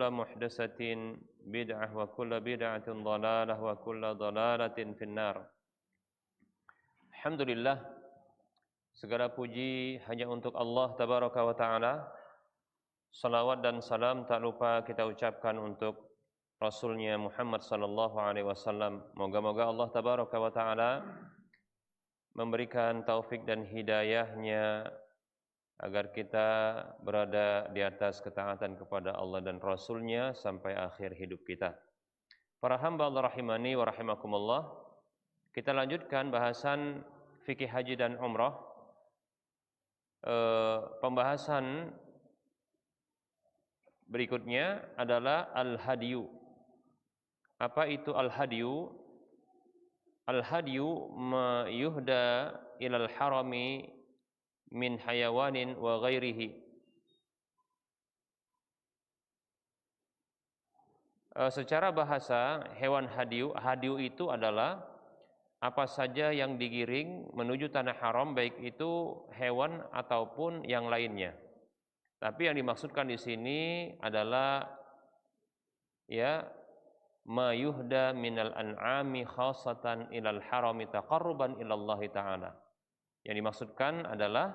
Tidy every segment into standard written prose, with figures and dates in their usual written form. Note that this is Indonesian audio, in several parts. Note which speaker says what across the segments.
Speaker 1: muhdatsatin bid'ah wa kullu bid'atin dhalalah wa kullu dhalalatin finnar. Alhamdulillah, segala puji hanya untuk Allah tabaraka wa taala. Salawat dan salam tak lupa kita ucapkan untuk Rasulnya Muhammad sallallahu alaihi wasallam. Moga-moga Allah tabaraka wa taala memberikan taufik dan hidayahnya agar kita berada di atas ketaatan kepada Allah dan Rasulnya sampai akhir hidup kita. Para hamba Allah rahimani wa rahimakumullah, kita lanjutkan bahasan fikih haji dan umrah. Pembahasan berikutnya adalah al-hadiyu. Apa itu al-hadiyu? Al-hadiyu ma yuhda ilal harami min hayawanin wa ghairihi. Secara bahasa, hewan hadiyu itu adalah apa saja yang digiring menuju tanah haram, baik itu hewan ataupun yang lainnya. Tapi yang dimaksudkan di sini adalah ma yuhda minal an'ami khassatan ilal harami taqarruban ilallahi ta'ala. Yang dimaksudkan adalah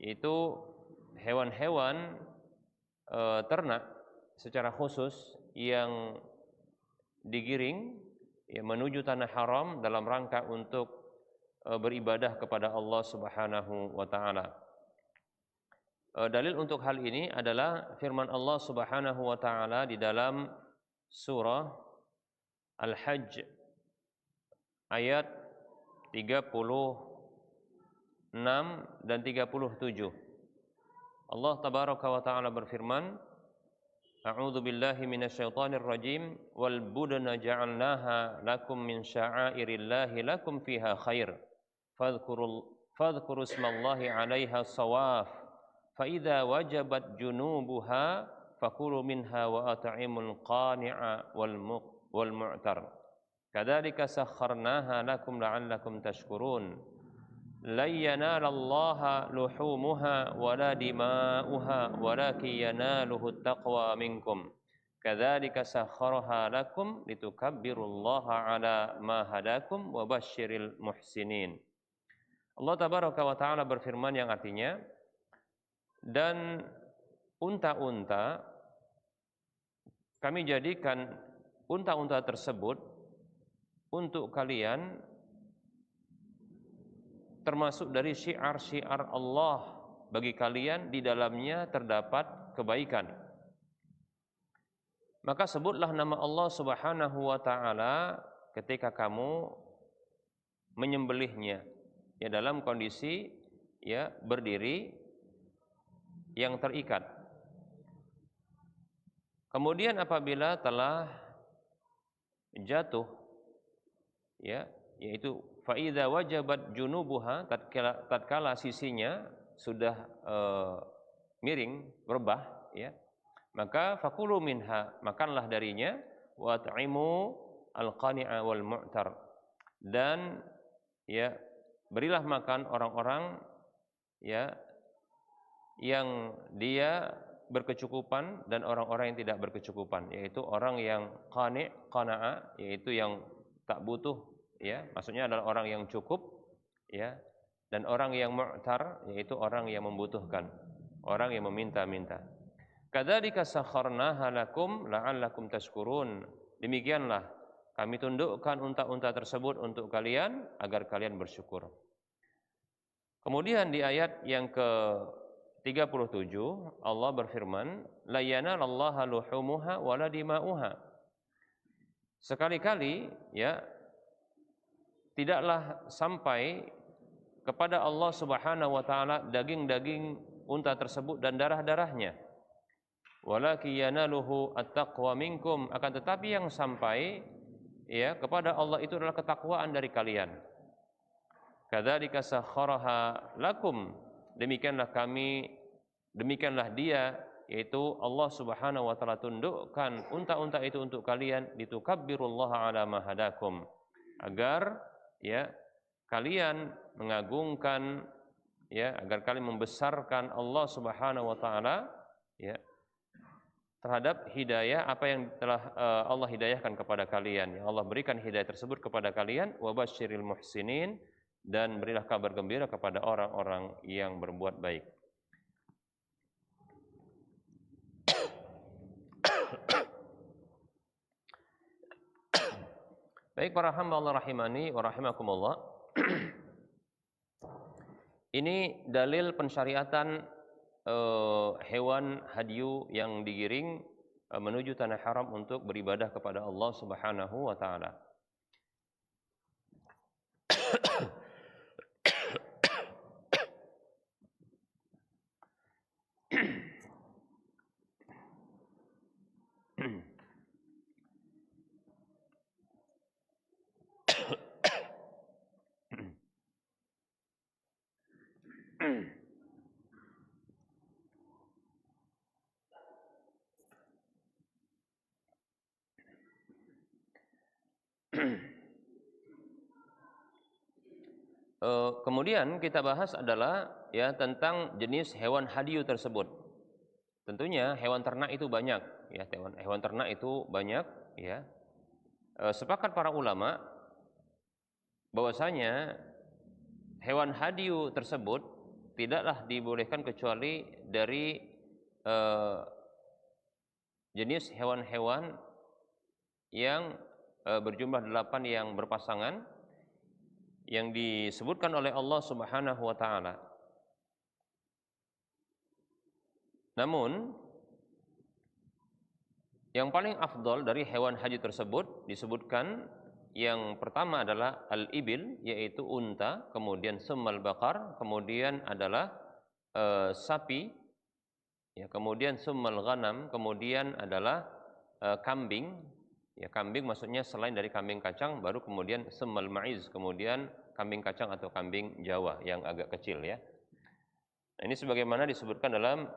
Speaker 1: itu hewan-hewan ternak secara khusus yang digiring menuju tanah haram dalam rangka untuk beribadah kepada Allah Subhanahu wa taala. Dalil untuk hal ini adalah firman Allah Subhanahu wa taala di dalam surah Al-Hajj ayat 36 dan 37. Allah tabaraka wa taala berfirman, A'udzu billahi minasyaitonir rajim, wal budna ja'alnaha lakum min sya'airillahi lakum fiha khair. Fadhkuru ismallahi 'alaiha shawaf. Fa idza wajabat junubuha fakulu minha wa at'imul qani'a wal mu'tar. Kadzalika sakharnaha lakum la'allakum tashkurun. Lan yanalallaha luhumuha wala dima'uha walakin yanaluhu taqwa minkum. Kadzalika sakharaha lakum litukabbirullaha ala ma hadakum wa basyiril muhsinin. Allah tabaraka wa taala berfirman yang artinya, dan unta-unta kami jadikan unta-unta tersebut untuk kalian termasuk dari syiar-syiar Allah bagi kalian, di dalamnya terdapat kebaikan. Maka sebutlah nama Allah Subhanahu wa taala ketika kamu menyembelihnya, dalam kondisi berdiri yang terikat. Kemudian apabila telah jatuh, yaitu fa idza wajabat junubuha, tatkala sisinya sudah miring, berbah, maka fakulu minha, makanlah darinya, wa at'imu al-qani'a wal mu'tar, dan berilah makan orang-orang yang dia berkecukupan dan orang-orang yang tidak berkecukupan, yaitu orang yang qana'a, yaitu yang tak butuh, maksudnya adalah orang yang cukup, dan orang yang mu'tar, yaitu orang yang membutuhkan, orang yang meminta-minta. Kadzalika sakharnaha lakum la'allakum tashkurun. Demikianlah kami tundukkan unta-unta tersebut untuk kalian agar kalian bersyukur. Kemudian di ayat yang ke-37 Allah berfirman, la yanalallaha luhumuha wala dima'uha. Sekali-kali tidaklah sampai kepada Allah Subhanahu wa taala daging-daging unta tersebut dan darah-darahnya. Walakin yanaluhu at-taqwa minkum, akan tetapi yang sampai kepada Allah itu adalah ketakwaan dari kalian. Kadzalika sakharaha lakum, demikianlah dia, yaitu Allah Subhanahu wa taala tundukkan unta-unta itu untuk kalian, litukabbirullaha ala ma hadakum, agar kalian mengagungkan, agar kalian membesarkan Allah Subhanahu wa taala terhadap hidayah apa yang telah Allah hidayahkan kepada kalian. Yang Allah berikan hidayah tersebut kepada kalian, wa basyiril muhsinin, dan berilah kabar gembira kepada orang-orang yang berbuat baik. Baik para hamba Allah rahimani wa rahimakumullah. Ini dalil pensyariatan hewan hadyu yang digiring menuju tanah haram untuk beribadah kepada Allah Subhanahu wa taala. Kemudian kita bahas adalah ya tentang jenis hewan hadyu tersebut. Tentunya hewan ternak itu banyak, ya hewan ternak itu banyak, ya. Sepakat para ulama bahwasanya hewan hadyu tersebut tidaklah dibolehkan kecuali dari jenis hewan-hewan yang berjumlah 8 yang berpasangan yang disebutkan oleh Allah Subhanahu wa taala. Namun yang paling afdal dari hewan haji tersebut disebutkan yang pertama adalah al-ibil, yaitu unta, kemudian summal bakar, kemudian adalah sapi, ya, kemudian summal ghanam, kemudian adalah kambing. Ya, kambing maksudnya selain dari kambing kacang, baru kemudian summal ma'iz, kemudian kambing kacang atau kambing Jawa yang agak kecil, ya. Nah, ini sebagaimana disebutkan dalam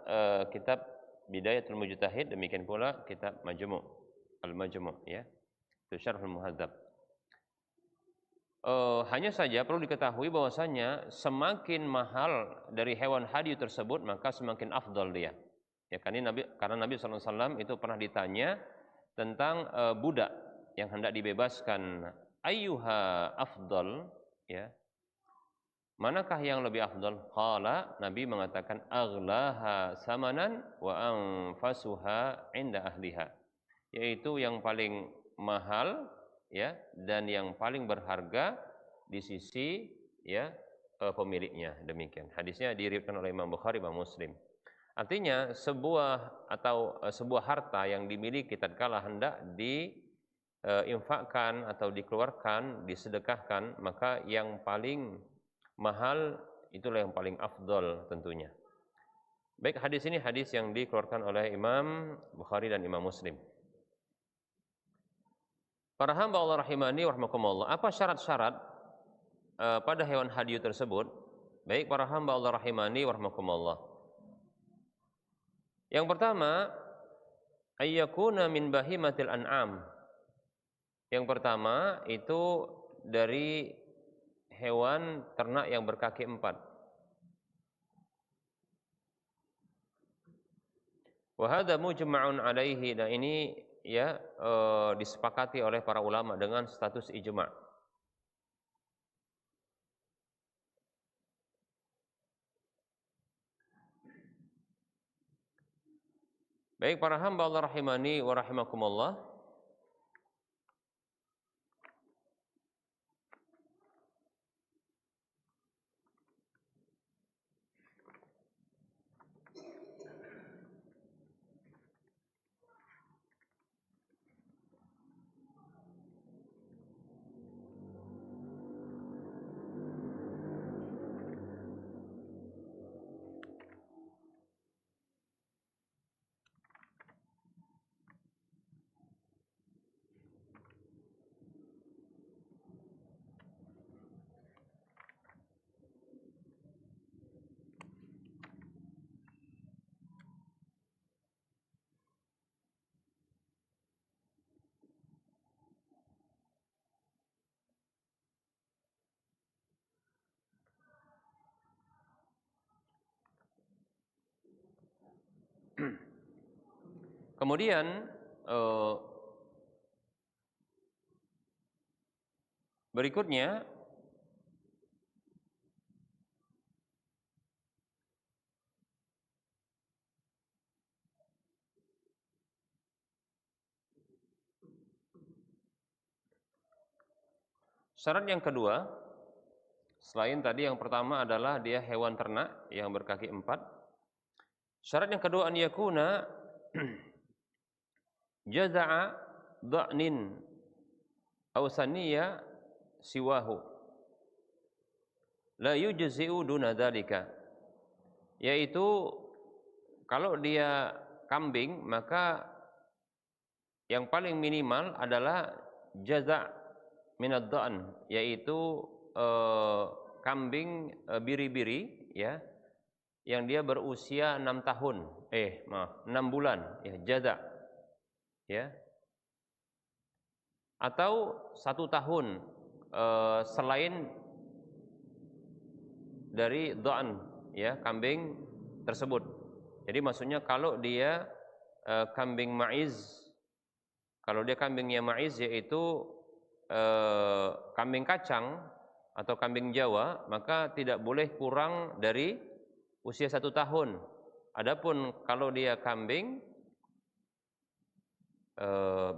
Speaker 1: kitab Bidayatul Mujtahid, demikian pula kitab Majmu' Al-Majmu', ya. Itu Syarhul Muhadzab. Hanya saja perlu diketahui bahwasanya semakin mahal dari hewan hadyu tersebut maka semakin afdal dia. Ya, karena Nabi SAW itu pernah ditanya tentang budak yang hendak dibebaskan, ayyuha afdal, ya. Manakah yang lebih afdal? Qala, Nabi mengatakan aghlaha samanan wa anfasuha inda ahliha. Yaitu yang paling mahal, ya, dan yang paling berharga di sisi, ya, pemiliknya. Demikian. Hadisnya diriwayatkan oleh Imam Bukhari dan Muslim. Artinya sebuah harta yang dimiliki tatkala hendak diinfakkan atau dikeluarkan, disedekahkan, maka yang paling mahal itulah yang paling afdal tentunya. Baik, hadis ini hadis yang dikeluarkan oleh Imam Bukhari dan Imam Muslim. Para hamba Allah rahimani wa rahmakumullah, apa syarat-syarat pada hewan hadyu tersebut? Baik para hamba Allah rahimani wa rahmakumullah. Yang pertama, ayyakuna min bahimatil an'am. Yang pertama itu dari hewan ternak yang berkaki 4. Wa hadza mujma'un alaihi, dan ini ya disepakati oleh para ulama dengan status ijma'. Baik para hamba Allah rahimani wa rahimakumullah. Kemudian berikutnya syarat yang kedua, selain tadi yang pertama adalah dia hewan ternak yang berkaki 4. Syarat yang kedua, an yakuna jaza'a dha'nin aw saniyya siwahu la yujzi'u duna dzalika, yaitu kalau dia kambing maka yang paling minimal adalah jaza' minad dha'n, yaitu kambing biri-biri ya yang dia berusia 6 tahun 6 bulan ya, jaza ya, atau 1 tahun selain dari dha'n ya, kambing tersebut. Jadi maksudnya kalau dia kambing ma'iz, kalau dia kambingnya ma'iz yaitu kambing kacang atau kambing Jawa, maka tidak boleh kurang dari usia 1 tahun. Adapun kalau dia kambing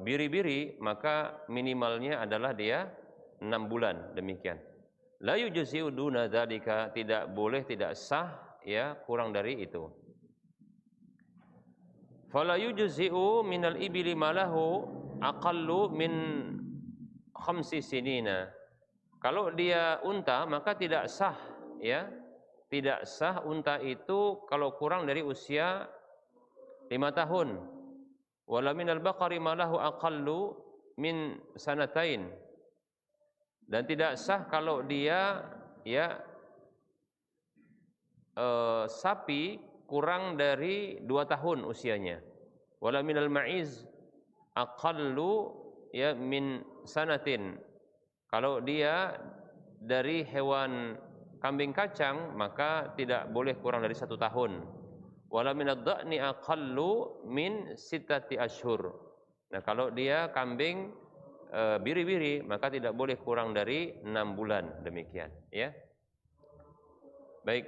Speaker 1: biri-biri, maka minimalnya adalah dia 6 bulan, demikian. La yujzi'u duna dzalika, tidak boleh, tidak sah ya kurang dari itu. Fala yujzi'u minal ibili malahu aqallu min 5 sinina. Kalau dia unta maka tidak sah ya. Tidak sah unta itu kalau kurang dari usia 5 tahun. Wala minal baqari malahu aqallu min sanatain. Dan tidak sah kalau dia ya sapi kurang dari 2 tahun usianya. Wala minal ma'iz aqallu ya min sanatin. Kalau dia dari hewan kambing kacang maka tidak boleh kurang dari 1 tahun. Wala minad dha'ni aqallu min 6 ashhur. Nah, kalau dia kambing biri-biri maka tidak boleh kurang dari 6 bulan, demikian ya. Baik.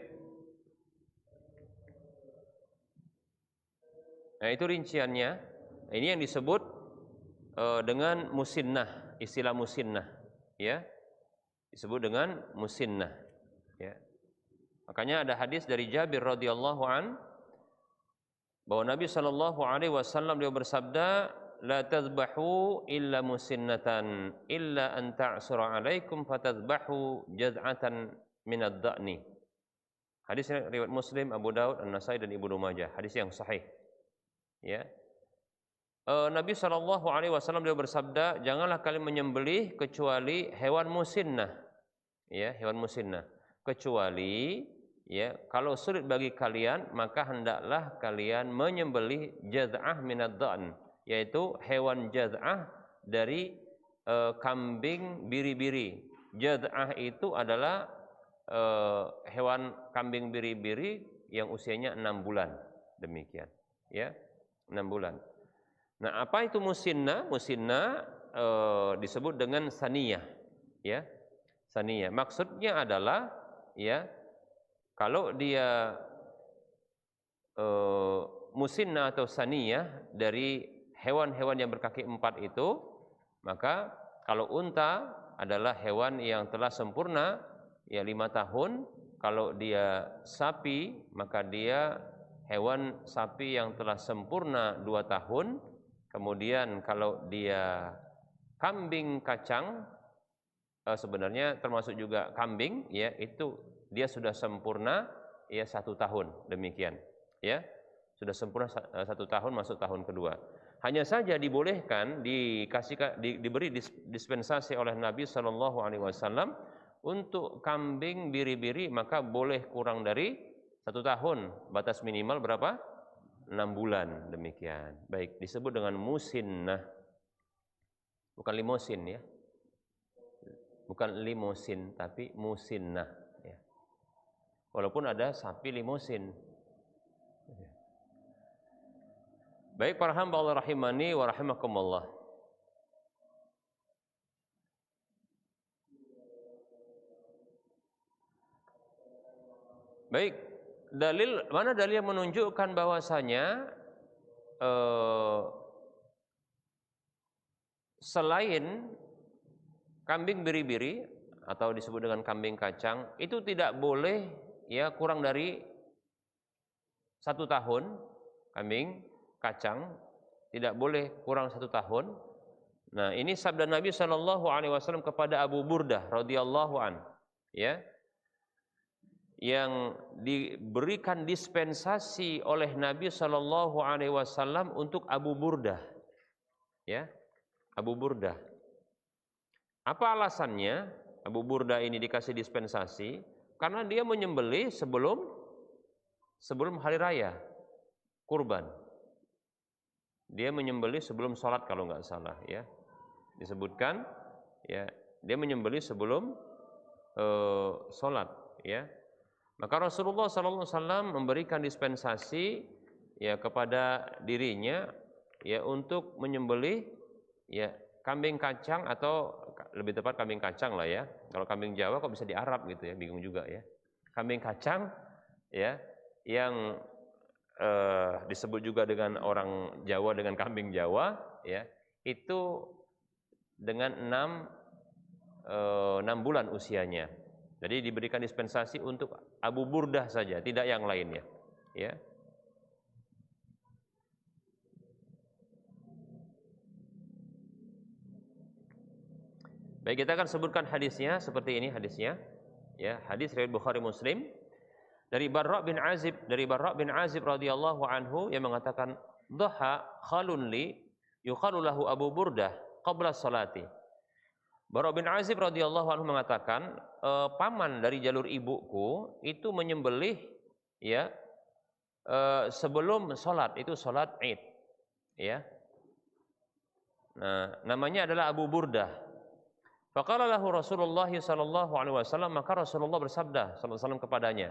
Speaker 1: Nah, itu rinciannya. Ini yang disebut dengan musinnah, istilah musinnah ya. Disebut dengan musinnah ya. Makanya ada hadis dari Jabir radhiyallahu an bahwa Nabi sallallahu alaihi wasallam dia bersabda, la tadhbahu illa musinnatan illa an ta'sura alaikum fatadhbahu jaz'atan minad dha'ni. Hadis riwayat Muslim, Abu Daud, An-Nasai dan Ibnu Majah. Hadis yang sahih. Ya. Nabi sallallahu alaihi wasallam dia bersabda, janganlah kalian menyembelih kecuali hewan musinnah. Ya, hewan musinnah. Kecuali ya, kalau sulit bagi kalian maka hendaklah kalian menyembelih jaz'ah minad dha'n, yaitu hewan jaz'ah dari kambing biri-biri. Jaz'ah itu adalah hewan kambing biri-biri yang usianya 6 bulan, demikian ya, 6 bulan. Nah, apa itu musinnah? Musinnah disebut dengan saniyah ya. Saniyah maksudnya adalah ya, kalau dia musinnah atau saniyah dari hewan-hewan yang berkaki 4 itu, maka kalau unta adalah hewan yang telah sempurna ya 5 tahun. Kalau dia sapi maka dia hewan sapi yang telah sempurna 2 tahun. Kemudian kalau dia kambing kacang, sebenarnya termasuk juga kambing ya, itu dia sudah sempurna ya 1 tahun, demikian ya, sudah sempurna 1 tahun masuk tahun kedua. Hanya saja dibolehkan diberi dispensasi oleh Nabi sallallahu alaihi wasallam untuk kambing biri-biri, maka boleh kurang dari 1 tahun, batas minimal berapa? 6 bulan, demikian. Baik, disebut dengan musinnah, bukan limosin ya. Bukan limusin, tapi musinnah ya. Walaupun ada sapi limusin. Baik para hamba Allah rahimani wa rahimakumullah. Baik, mana dalil yang menunjukkan bahwasanya selain kambing biri-biri atau disebut dengan kambing kacang itu tidak boleh ya kurang dari 1 tahun. Kambing kacang tidak boleh kurang 1 tahun. Nah, ini sabda Nabi Shallallahu Alaihi Wasallam kepada Abu Burdah radhiyallahu an, ya, yang diberikan dispensasi oleh Nabi Shallallahu Alaihi Wasallam untuk Abu Burdah, ya, Abu Burdah. Apa alasannya Abu Burdah ini dikasih dispensasi? Karena dia menyembelih sebelum hari raya kurban. Dia menyembelih sebelum sholat kalau nggak salah, ya. Disebutkan, ya, dia menyembelih sebelum sholat, ya. Maka Rasulullah SAW memberikan dispensasi, ya, kepada dirinya, ya, untuk menyembelih, ya, kambing kacang atau lebih tepat kambing kacang lah, ya. Kalau kambing Jawa kok bisa di Arab gitu, ya, bingung juga, ya. Kambing kacang, ya, yang disebut juga dengan orang Jawa dengan kambing Jawa, ya, itu dengan 6 bulan usianya. Jadi diberikan dispensasi untuk Abu Burdah saja, tidak yang lainnya, ya. Baik, kita akan sebutkan hadisnya seperti ini hadisnya, ya. Hadis riwayat Bukhari Muslim dari Barra bin Azib radhiyallahu anhu yang mengatakan, "Dhaha khalun li yuqalu lahu Abu Burdah qabla salati." Barra bin Azib radhiyallahu anhu mengatakan, paman dari jalur ibuku itu menyembelih, ya, sebelum salat, itu salat Id, ya. Nah, namanya adalah Abu Burdah. Faqala lahu Rasulullah sallallahu alaihi wasallam, maka Rasulullah bersabda sallallahu alaihi wasallam kepadanya,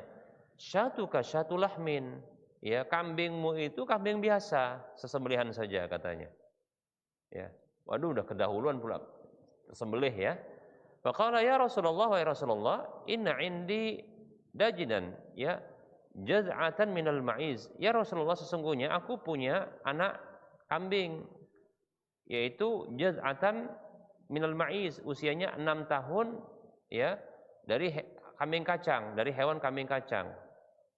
Speaker 1: "Syatuka syatu lahmin." Ya, kambingmu itu kambing biasa, sesembelihan saja katanya. Ya. Waduh, udah kedahuluan pula sembelih, ya. Faqala ya Rasulullah, wa ya Rasulullah, inna indi dajinan, ya, jaz'atan minal ma'iz. Ya Rasulullah, sesungguhnya aku punya anak kambing, yaitu jaz'atan minal ma'iz, usianya 6 tahun, ya, dari kambing kacang, dari hewan kambing kacang.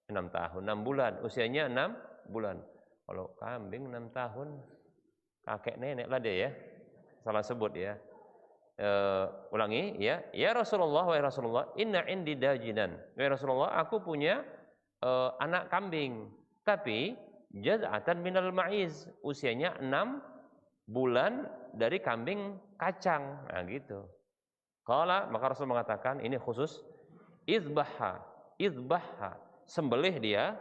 Speaker 1: 6 tahun, 6 bulan, usianya 6 bulan. Kalau kambing 6 tahun, kakek nenek lah dia, ya. Salah sebut, ya. Ulangi, ya. Ya Rasulullah, wahai Rasulullah, inna indi dajinan. Wahai Rasulullah, aku punya anak kambing, tapi jaz'atan minal ma'iz, usianya 6 bulan dari kambing kacang. Nah, gitu. Qala, maka Rasul mengatakan, ini khusus, izbahha, sembelih dia,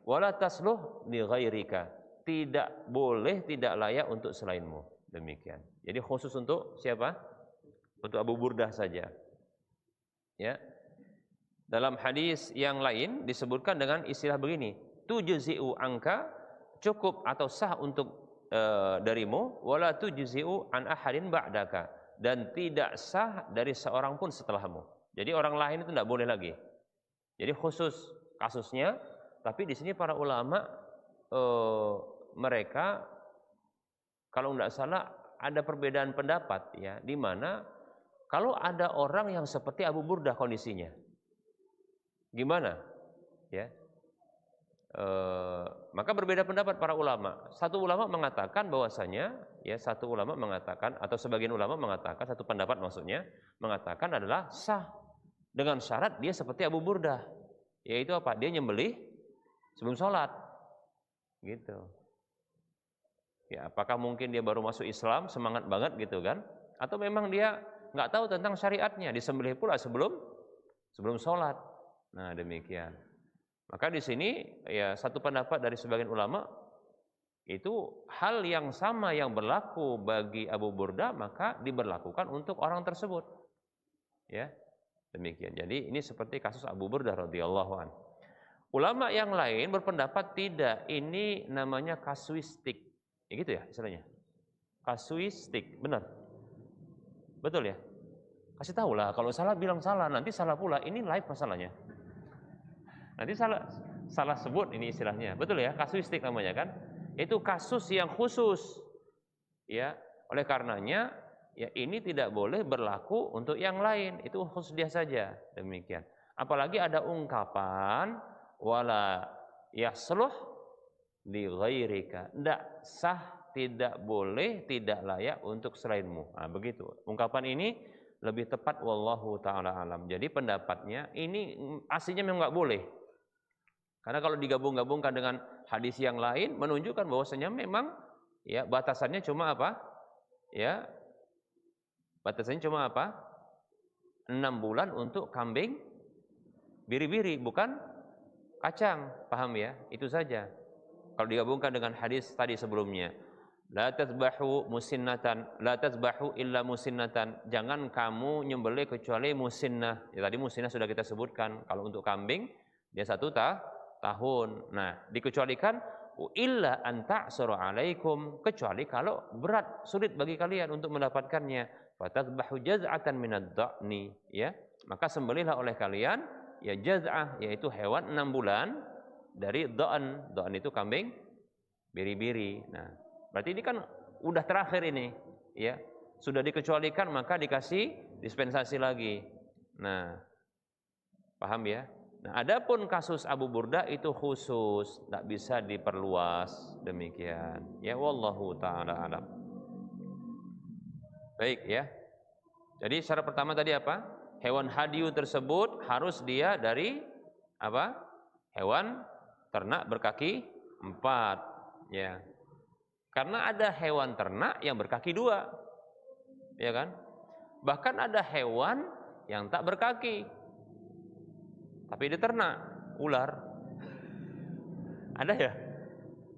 Speaker 1: wala tasluh li ghairika, tidak boleh, tidak layak untuk selainmu. Demikian. Jadi khusus untuk siapa? Untuk Abu Burdah saja. Ya. Dalam hadis yang lain disebutkan dengan istilah begini, tujzi'u angka, cukup atau sah untuk darimu, wala tujzi'u an ahadin ba'daka, dan tidak sah dari seorang pun setelahmu. Jadi orang lain itu tidak boleh lagi. Jadi khusus kasusnya, tapi di sini para ulama mereka kalau tidak salah ada perbedaan pendapat, ya, di mana kalau ada orang yang seperti Abu Burdah kondisinya, gimana? Ya, maka berbeda pendapat para ulama. Satu ulama mengatakan bahwasanya, ya, satu ulama mengatakan atau sebagian ulama mengatakan, satu pendapat maksudnya mengatakan adalah sah dengan syarat dia seperti Abu Burdah, yaitu apa? Dia nyembelih sebelum sholat, gitu. Ya, apakah mungkin dia baru masuk Islam, semangat banget gitu kan? Atau memang dia nggak tahu tentang syariatnya, disembelih pula sebelum sholat. Nah, demikian. Maka di sini, ya, satu pendapat dari sebagian ulama itu hal yang sama yang berlaku bagi Abu Burdah maka diberlakukan untuk orang tersebut. Ya, demikian. Jadi ini seperti kasus Abu Burdah radhiyallahu anhu. Ulama yang lain berpendapat tidak, ini namanya kasuistik. Ya gitu ya istilahnya. Kasuistik, benar. Betul ya? Kasih tahu lah, kalau salah bilang salah, nanti salah pula. Ini live masalahnya. Nanti salah sebut ini istilahnya. Betul ya? Kasuistik namanya kan? Itu kasus yang khusus. Ya, oleh karenanya ya ini tidak boleh berlaku untuk yang lain. Itu khusus dia saja. Demikian. Apalagi ada ungkapan wala yasluh li ghairika. Tidak sah, tidak boleh, tidak layak untuk selainmu. Nah, begitu. Ungkapan ini lebih tepat wallahu taala alam. Jadi pendapatnya ini aslinya memang nggak boleh. Karena kalau digabung-gabungkan dengan hadis yang lain menunjukkan bahwasanya memang ya batasannya cuma apa? Ya. Batasannya cuma apa? 6 bulan untuk kambing biri-biri, bukan kacang. Paham ya? Itu saja. Kalau digabungkan dengan hadis tadi sebelumnya, la tazbahu musinnatan, la tazbahu illa musinnatan. Jangan kamu nyembelih kecuali musinnah. Ya, tadi musinnah sudah kita sebutkan. Kalau untuk kambing dia 1 tahun. Nah, dikecualikan illa an ta'suru alaikum, kecuali kalau berat, sulit bagi kalian untuk mendapatkannya. Fatazbahu jaz'atan minad dha'ni, ya. Maka sembelihlah oleh kalian ya jaz'ah, yaitu hewan 6 bulan dari dha'n. Dha'n itu kambing biri-biri. Nah, berarti ini kan udah terakhir ini, ya. Sudah dikecualikan maka dikasih dispensasi lagi. Nah, paham ya? Nah, adapun kasus Abu Burda itu khusus, tidak bisa diperluas, demikian. Ya wallahu taala alam. Baik ya. Jadi syarat pertama tadi apa? Hewan hadiyu tersebut harus dia dari apa? Hewan ternak berkaki 4, ya. Karena ada hewan ternak yang berkaki 2, ya kan? Bahkan ada hewan yang tak berkaki, tapi dia ternak, ular. Ada ya?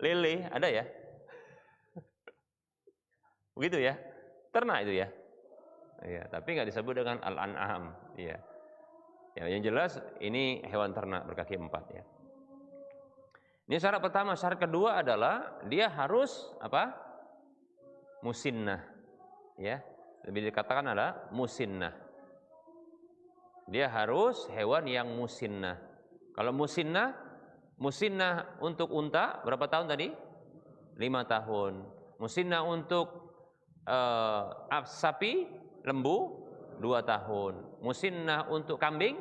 Speaker 1: Lele, ada ya? Begitu ya? Ternak itu ya? Ya, tapi nggak disebut dengan al-an'am, ya. Ya, yang jelas ini hewan ternak berkaki 4 ya. Ini syarat pertama. Syarat kedua adalah dia harus apa? Musinnah, ya. Lebih dikatakan adalah musinnah. Dia harus hewan yang musinnah. Kalau musinnah untuk unta berapa tahun tadi? 5 tahun. Musinnah untuk sapi, lembu 2 tahun. Musinnah untuk kambing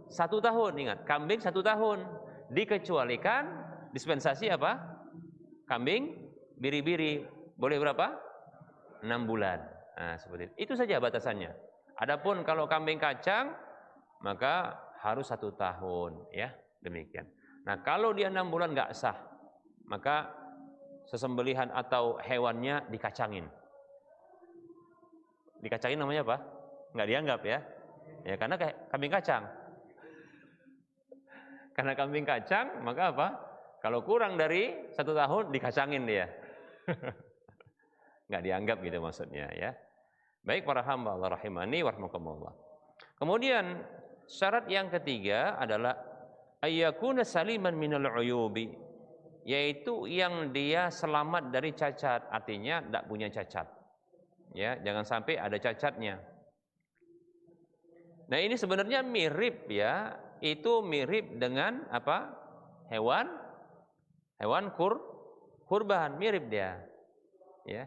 Speaker 1: 1 tahun. Ingat, kambing 1 tahun. Dikecualikan dispensasi apa? Kambing biri-biri boleh berapa? 6 bulan. Nah, seperti itu. Itu saja batasannya. Adapun kalau kambing kacang maka harus 1 tahun, ya. Demikian. Nah, kalau dia 6 bulan nggak sah, maka sesembelihan atau hewannya dikacangin. Dikacangin namanya apa? Nggak dianggap ya. Ya karena kambing kacang. Karena kambing kacang, maka apa? Kalau kurang dari 1 tahun dikacangin dia. Nggak dianggap gitu maksudnya ya. Baik para hamba Allah rahimani wa rahmakumullah. Kemudian syarat yang ketiga adalah ayyakuna saliman minal uyubi, yaitu yang dia selamat dari cacat, artinya tidak punya cacat. Ya, jangan sampai ada cacatnya. Nah, ini sebenarnya mirip ya, itu mirip dengan apa? Hewan kurban, mirip dia. Ya.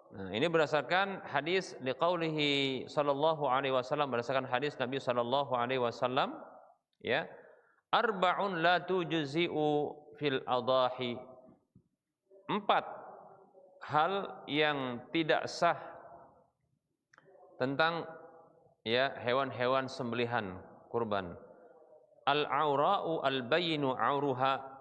Speaker 1: Nah, ini berdasarkan hadis liqaulihi sallallahu alaihi wasallam, berdasarkan hadis Nabi sallallahu alaihi wasallam, ya. Arba'un la tujzi'u fil adahi. 4 hal yang tidak sah tentang ya hewan-hewan sembelihan kurban. Al-aura'u al-bayyinu 'auruha.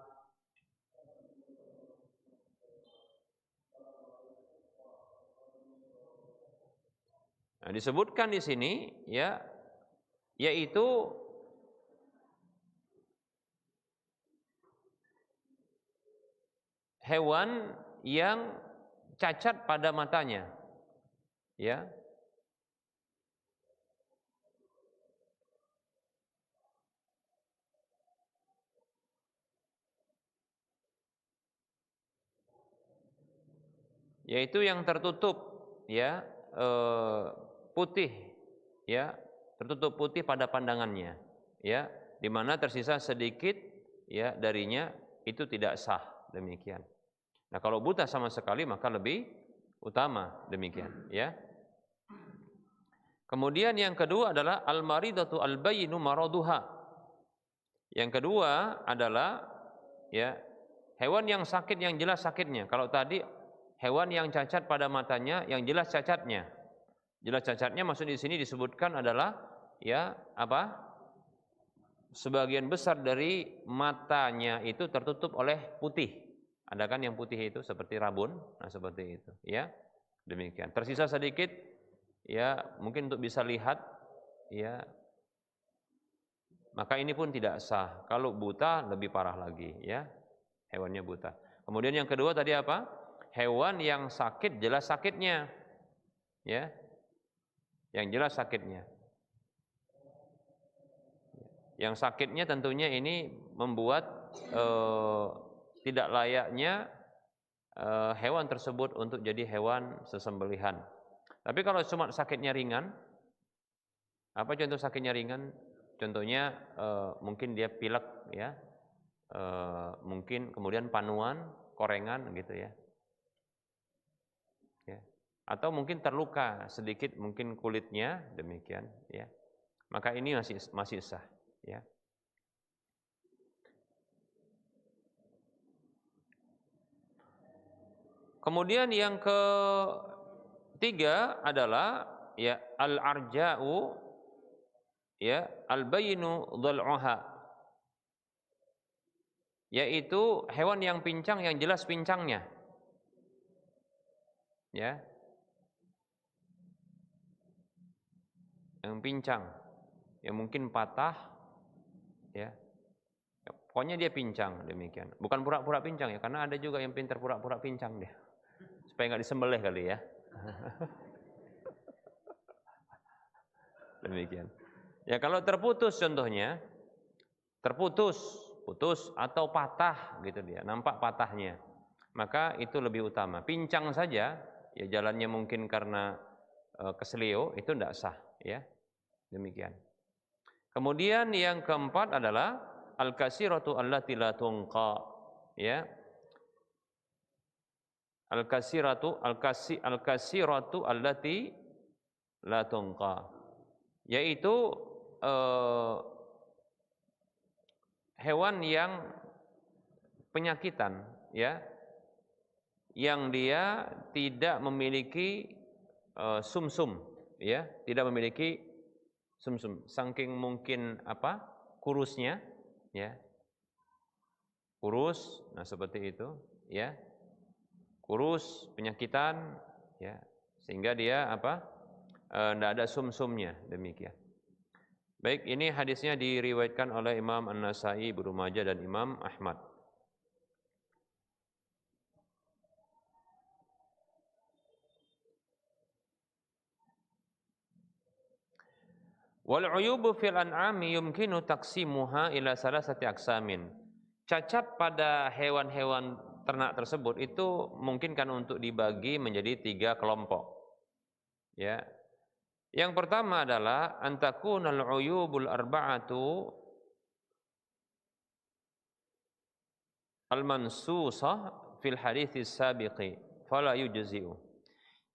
Speaker 1: Nah, disebutkan di sini ya, yaitu hewan yang cacat pada matanya, ya. yaitu yang tertutup ya putih ya, tertutup putih pada pandangannya ya, di mana tersisa sedikit ya darinya, itu tidak sah, demikian. Nah, kalau buta sama sekali maka lebih utama, demikian ya. Kemudian yang kedua adalah al-maridatu al-bayyinu maraduha. Yang kedua adalah ya hewan yang sakit yang jelas sakitnya. Kalau tadi hewan yang cacat pada matanya yang jelas cacatnya. Jelas cacatnya maksud di sini disebutkan adalah ya apa? Sebagian besar dari matanya itu tertutup oleh putih. Ada kan yang putih itu seperti rabun, nah seperti itu ya. Demikian. Tersisa sedikit ya mungkin untuk bisa lihat ya, maka ini pun tidak sah. Kalau buta lebih parah lagi ya, hewannya buta. Kemudian yang kedua tadi apa? Hewan yang sakit jelas sakitnya ya, yang jelas sakitnya. Yang sakitnya tentunya ini membuat tidak layaknya hewan tersebut untuk jadi hewan sesembelihan. Tapi kalau cuma sakitnya ringan, apa contoh sakitnya ringan? Contohnya mungkin dia pilek ya, mungkin kemudian panuan, korengan gitu ya. Ya. Atau mungkin terluka sedikit mungkin kulitnya, demikian ya. Maka ini masih sah ya. Kemudian yang ketiga adalah ya al-arja'u ya al-bayinu dhal'uha, yaitu hewan yang pincang yang jelas pincangnya. Ya. Yang pincang, yang mungkin patah ya. Pokoknya dia pincang, demikian. Bukan pura-pura pincang ya, karena ada juga yang pintar pura-pura pincang dia. Supaya enggak disembelih kali ya. Demikian. Ya kalau terputus contohnya, putus atau patah gitu dia, nampak patahnya, maka itu lebih utama. Pincang saja, ya jalannya mungkin karena keselio, itu tidak sah, ya. Demikian. Kemudian yang keempat adalah al-kasiratu allati la tunqa, ya. Al-kasiratu allati la tunqa, yaitu hewan yang penyakitan, ya, yang dia tidak memiliki sumsum, ya, tidak memiliki sumsum, saking mungkin apa kurusnya, ya, kurus, nah seperti itu, ya, kurus, penyakitan, ya, sehingga dia apa tidak ada sumsumnya, demikian. Baik, ini hadisnya diriwayatkan oleh Imam An-Nasa'i, Ibnu Majah dan Imam Ahmad. Wal 'uyubu fil an'ami yumkinu taqsimuha ila salasati aqsamin. Cacat pada hewan-hewan ternak tersebut itu memungkinkan untuk dibagi menjadi 3 kelompok. Ya. Yang pertama adalah antakunal 'uyubul arba'atu al-mansusah fil haditsis sabiqi fala yujzi'u.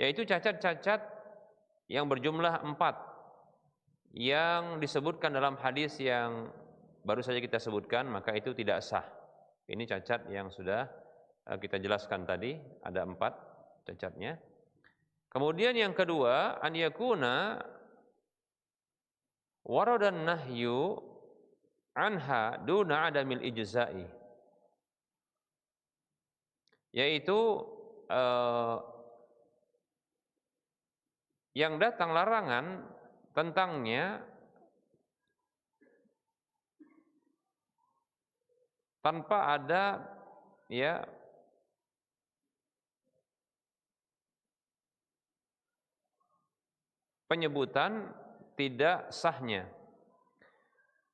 Speaker 1: Yaitu cacat-cacat yang berjumlah 4 yang disebutkan dalam hadis yang baru saja kita sebutkan, maka itu tidak sah. Ini cacat yang sudah kita jelaskan tadi, ada 4 cacatnya. Kemudian yang kedua, an yakuna waradan nahyu anha duna adamil ijza'i, yaitu yang datang larangan tentangnya tanpa ada ya penyebutan tidak sahnya.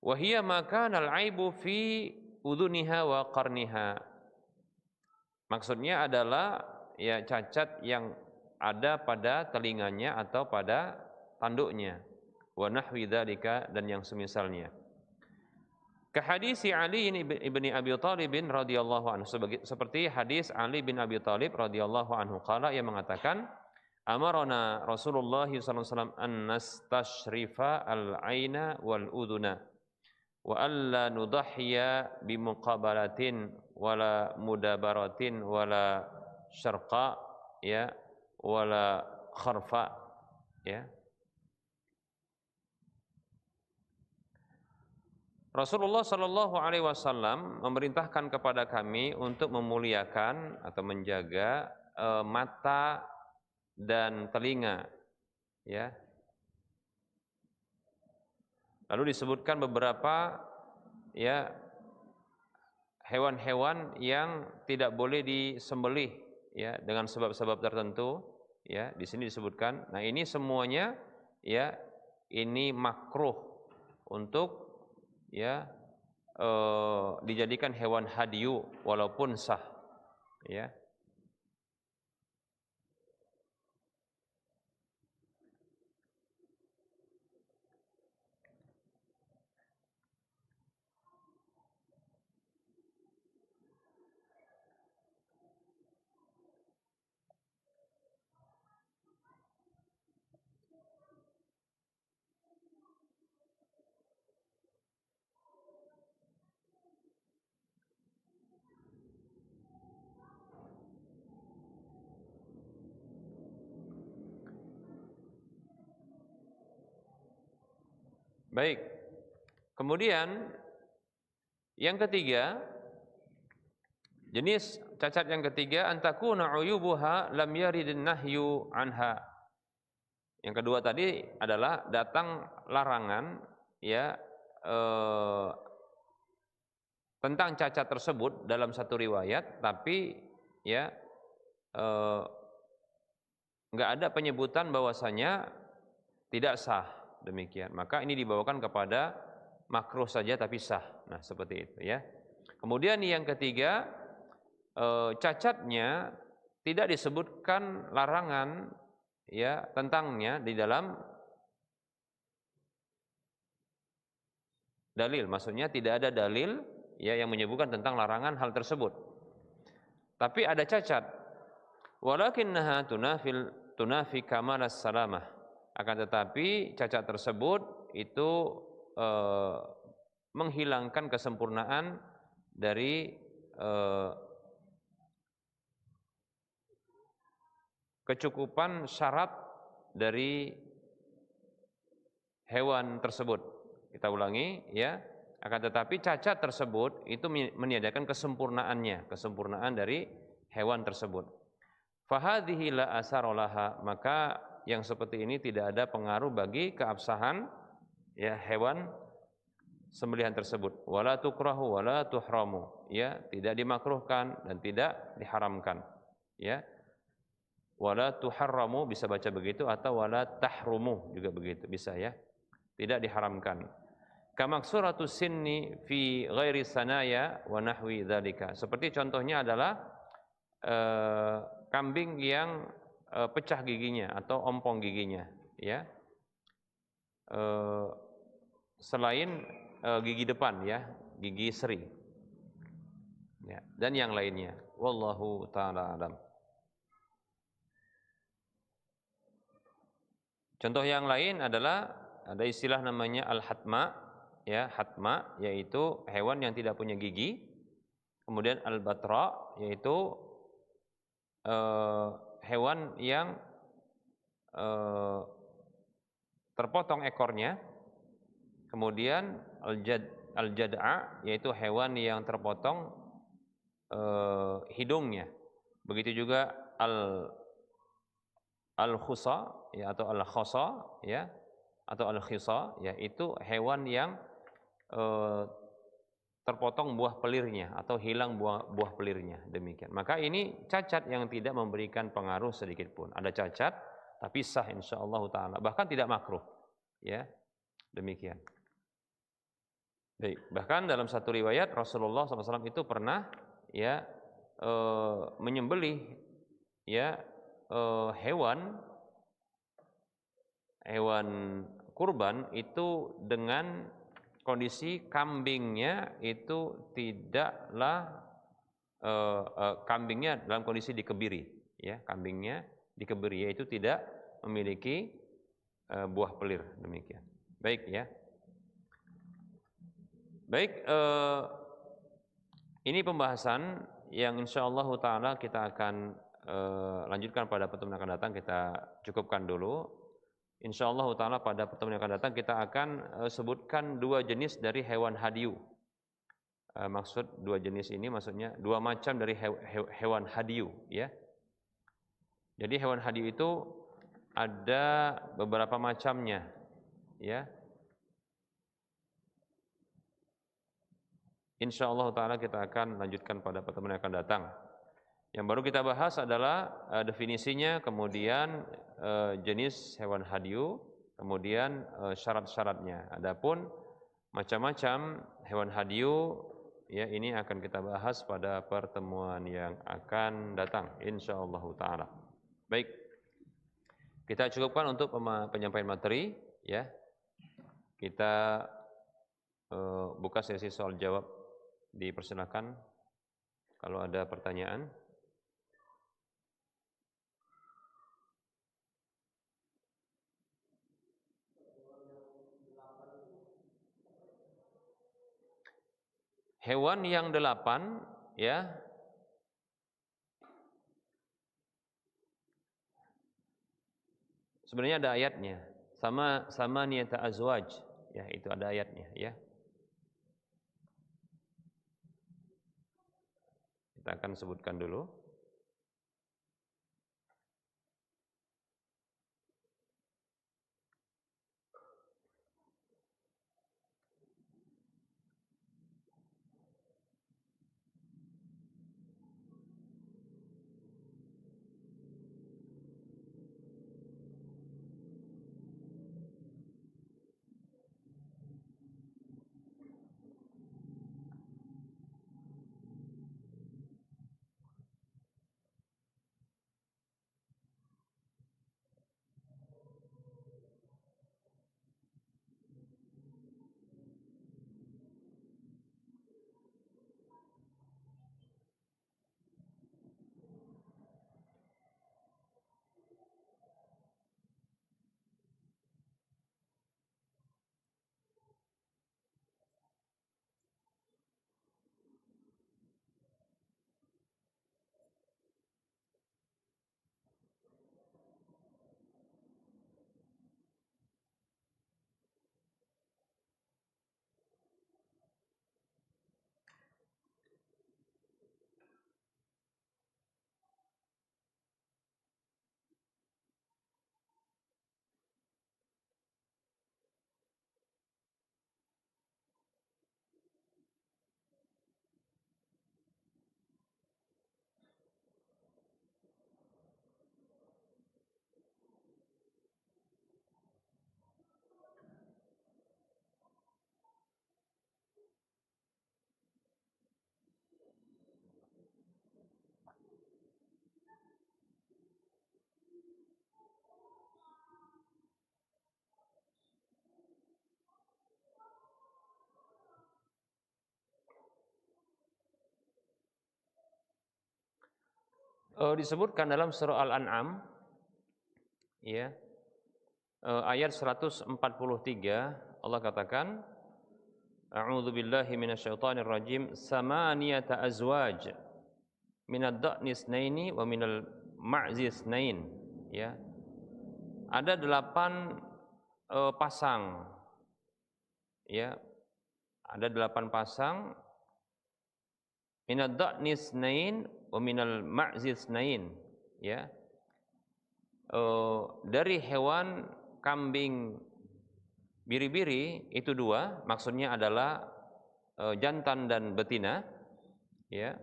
Speaker 1: Wa hiya ma kana al-aibu fi udhuniha wa qarniha. Maksudnya adalah ya cacat yang ada pada telinganya atau pada tanduknya. Wa nahwi dzalika, dan yang semisalnya. Ka hadis Ali ibni Abi Thalib radhiyallahu anhu, seperti hadis Ali bin Abi Thalib radhiyallahu anhu qala, yang mengatakan amarona Rasulullah sallallahu alaihi wasallam an nastashrifa al-aina wal udhuna wa alla nudahhiya bimuqabalatin wala mudabaratin wala syarqa, ya, wala kharfa, ya. Rasulullah Shallallahu Alaihi Wasallam memerintahkan kepada kami untuk memuliakan atau menjaga mata dan telinga, ya. Lalu disebutkan beberapa, ya, hewan-hewan yang tidak boleh disembelih, ya, dengan sebab-sebab tertentu, ya. Di sini disebutkan. Nah, ini semuanya, ya, ini makruh untuk, ya, dijadikan hewan hadyu walaupun sah, ya. Baik. Kemudian yang ketiga, jenis cacat yang ketiga, antakuna uyubuha lam yaridun nahyu anha. Yang kedua tadi adalah datang larangan, ya, tentang cacat tersebut dalam satu riwayat, tapi, ya, enggak ada penyebutan bahwasanya tidak sah, demikian. Maka ini dibawakan kepada makruh saja tapi sah. Nah, seperti itu, ya. Kemudian yang ketiga, cacatnya tidak disebutkan larangan, ya, tentangnya di dalam dalil. Maksudnya tidak ada dalil, ya, yang menyebutkan tentang larangan hal tersebut. Tapi ada cacat. Walakinnaha tunafi kamalas salamah. Akan tetapi cacat tersebut itu menghilangkan kesempurnaan dari kecukupan syarat dari hewan tersebut. Kita ulangi, ya. Akan tetapi cacat tersebut itu meniadakan kesempurnaan dari hewan tersebut. Fahadhihi la asarolaha, maka yang seperti ini tidak ada pengaruh bagi keabsahan, ya, hewan sembelihan tersebut. Wala tukrahu wala tuhramu, ya, tidak dimakruhkan dan tidak diharamkan, ya. Wala tuharramu bisa baca begitu, atau wala tahrumu juga begitu bisa, ya. Tidak diharamkan. Kamaksuratu sinni fi ghairi sanaya wa nahwi dzalika. Seperti contohnya adalah kambing yang pecah giginya atau ompong giginya, ya. Selain gigi depan, ya, gigi seri, ya, dan yang lainnya. Wallahu taala alam. Contoh yang lain adalah ada istilah namanya al-hatma, ya, hatma yaitu hewan yang tidak punya gigi. Kemudian al-batra yaitu hewan yang terpotong ekornya. Kemudian al-jad'a yaitu hewan yang terpotong hidungnya. Begitu juga al-khusa, ya, atau al-khasa, ya, atau al-khisa, yaitu hewan yang terpotong buah pelirnya atau hilang buah pelirnya, demikian. Maka ini cacat yang tidak memberikan pengaruh sedikit pun. Ada cacat tapi sah insyaallah taala, bahkan tidak makruh, ya, demikian. Baik, bahkan dalam satu riwayat Rasulullah SAW itu pernah, ya, menyembelih ya hewan kurban itu dengan kondisi kambingnya itu tidaklah kambingnya dalam kondisi dikebiri, ya, kambingnya dikebiri, yaitu tidak memiliki buah pelir, demikian. Baik ya. Baik, ini pembahasan yang insyaallah taala kita akan lanjutkan pada pertemuan yang akan datang. Kita cukupkan dulu. Insyaallah taala pada pertemuan yang akan datang kita akan sebutkan dua jenis dari hewan hadyu. Maksud dua jenis ini maksudnya dua macam dari hewan hadyu, ya. Jadi hewan hadyu itu ada beberapa macamnya, ya. Insyaallah taala kita akan lanjutkan pada pertemuan yang akan datang. Yang baru kita bahas adalah definisinya, kemudian jenis hewan hadyu, kemudian syarat-syaratnya. Adapun macam-macam hewan hadyu, ya, ini akan kita bahas pada pertemuan yang akan datang insyaallah taala. Baik. Kita cukupkan untuk penyampaian materi, ya. Kita buka sesi soal jawab. Dipersilakan kalau ada pertanyaan. Hewan yang 8, ya. Sebenarnya ada ayatnya. Sama niyata azwaj, ya, itu ada ayatnya, ya. Kita akan sebutkan dulu. Disebutkan dalam surah Al-An'am, ya, ayat 143, Allah katakan, A'udzu billahi minasyaitonir rajim, samaniyata azwaj minad da'ni itsnaini wa minal ma'zi itsnain, ya. Ada 8 pasang, ya. Ada 8 pasang minad da'ni itsnain wa minal ma'zi itsnain, ya. Dari hewan kambing biri-biri itu 2, maksudnya adalah jantan dan betina, ya.